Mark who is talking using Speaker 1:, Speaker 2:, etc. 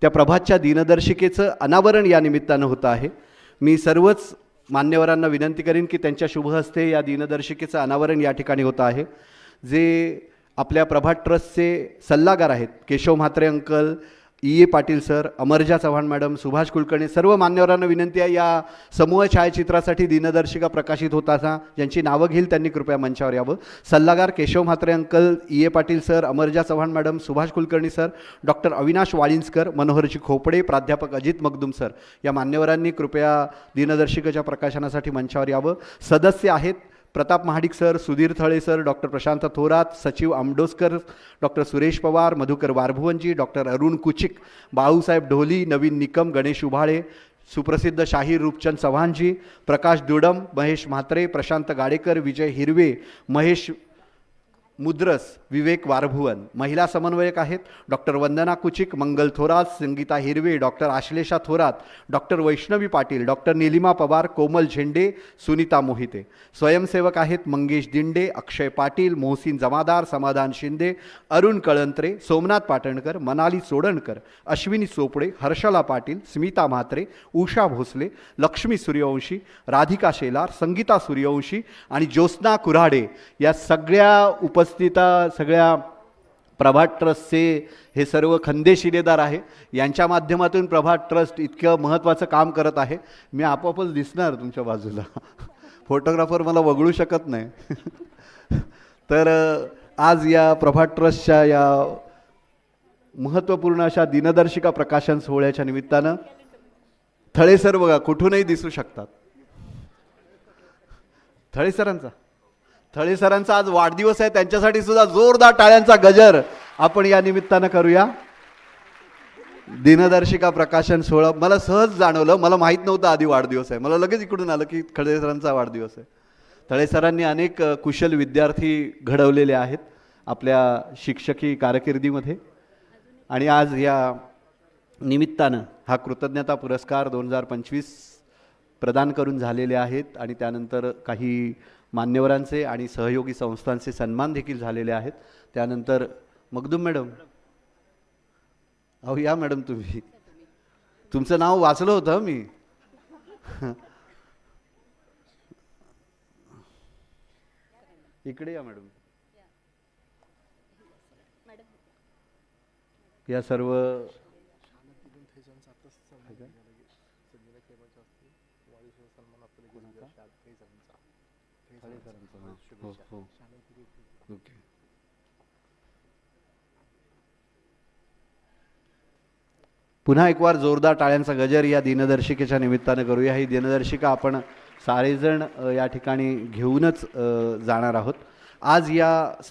Speaker 1: त्या प्रभातच्या दिनदर्शिकेचं अनावरण या निमित्तानं होतं आहे. मी सर्वच मान्यवरांना विनंती करीन की त्यांच्या शुभहस्ते या दिनदर्शिकेचं अनावरण या ठिकाणी होतं आहे. जे आपल्या प्रभात ट्रस्टचे सल्लागार आहेत, Keshav Mhatre uncle, E. Patil sir, Amarja Chavan madam, Subhash Kulkarni, सर्व मान्यवरांना विनंती आहे या समूह छायाचित्रासाठी दिनदर्शिका प्रकाशित होताना ज्यांची नावं घेईल त्यांनी कृपया मंचावर यावं. सल्लागार Keshav Mhatre uncle, E. Patil sir, Amarja Chavan madam, Subhash Kulkarni sir, doctor Avinash Walinjkar, Manoharji Khopde, प्राध्यापक अजित मगदुम सर या मान्यवरांनी कृपया दिनदर्शिकेच्या प्रकाशनासाठी मंचावर यावं. सदस्य आहेत Pratap Mahadik sir, Sudhir Thale sir, doctor Prashant Thorat, सचिव आमडोसकर, डॉक्टर सुरेश पवार, मधुकर वारभुवनजी, डॉक्टर अरुण कुचिक, बाळूसाहेब ढोली, नवीन निकम, गणेश उभाळे, सुप्रसिद्ध शाहीर रूपचंद चव्हाणजी, प्रकाश दुडम, महेश म्हात्रे, प्रशांत गाडेकर, विजय हिरवे, महेश मुद्रस, विवेक वारभुवन. महिला समन्वयक आहेत doctor Vandana Kuchik, Mangal Thorat, Sangeeta Hirve, doctor Ashlesha Thorat, doctor Vaishnavi Patil, doctor Nilima Pawar, Komal Zende, Sunita Mohite. स्वयंसेवक आहेत मंगेश दिंडे, अक्षय पाटील, मोहसिन जमादार, समाधान शिंदे, अरुण कळंत्रे, सोमनाथ पाटणकर, मनाली सोडणकर, अश्विनी चोपडे, हर्षला पाटील, स्मिता म्हात्रे, उषा भोसले, लक्ष्मी सूर्यवंशी, राधिका शेलार, संगीता सूर्यवंशी आणि ज्योत्स्ना कुऱ्हाडे या सगळ्या सगळ्या प्रभात ट्रस्टचे हे सर्व खंदेशिलेदार आहे. यांच्या माध्यमातून प्रभात ट्रस्ट इतकं महत्त्वाचं काम करत आहे. मी आपोआपच दिसणार तुमच्या बाजूला, फोटोग्राफर मला वगळू शकत नाही. तर आज या प्रभात ट्रस्टच्या या महत्त्वपूर्ण अशा दिनदर्शिका प्रकाशन सोहळ्याच्या निमित्तानं थळे सर बघा कुठूनही दिसू शकतात. थळे सरांचा आज वाढदिवस आहे, त्यांच्यासाठी सुद्धा जोरदार टाळ्यांचा गजर आपण या निमित्तानं करूया. दिनदर्शिका प्रकाशन सोहळा मला सहज जाणवलं, मला माहीत नव्हतं आधी वाढदिवस आहे, मला लगेच इकडून आलं की थळे सरांचा वाढदिवस आहे. थळे सरांनी अनेक कुशल विद्यार्थी घडवलेले आहेत आपल्या शिक्षकी कारकिर्दीमध्ये आणि आज या निमित्तानं हा कृतज्ञता पुरस्कार 2025 प्रदान करून झालेले आहेत आणि त्यानंतर काही मान्यवरांचे आणि सहयोगी संस्थांचे सन्मान देखील झालेले आहेत. त्यानंतर मगदुम मॅडम, अहो या मॅडम, तुम्ही तुमचं नाव वाचलं होतं मी. इकडे या मॅडम. या सर्व ओके. पुन्हा एक वार जोरदार टाळ्यांचा गजर या दिनदर्शिकेच्या निमित्तानं करूया. ही दिनदर्शिका आपण सारेजण या ठिकाणी घेऊनच जाणार आहोत. आज या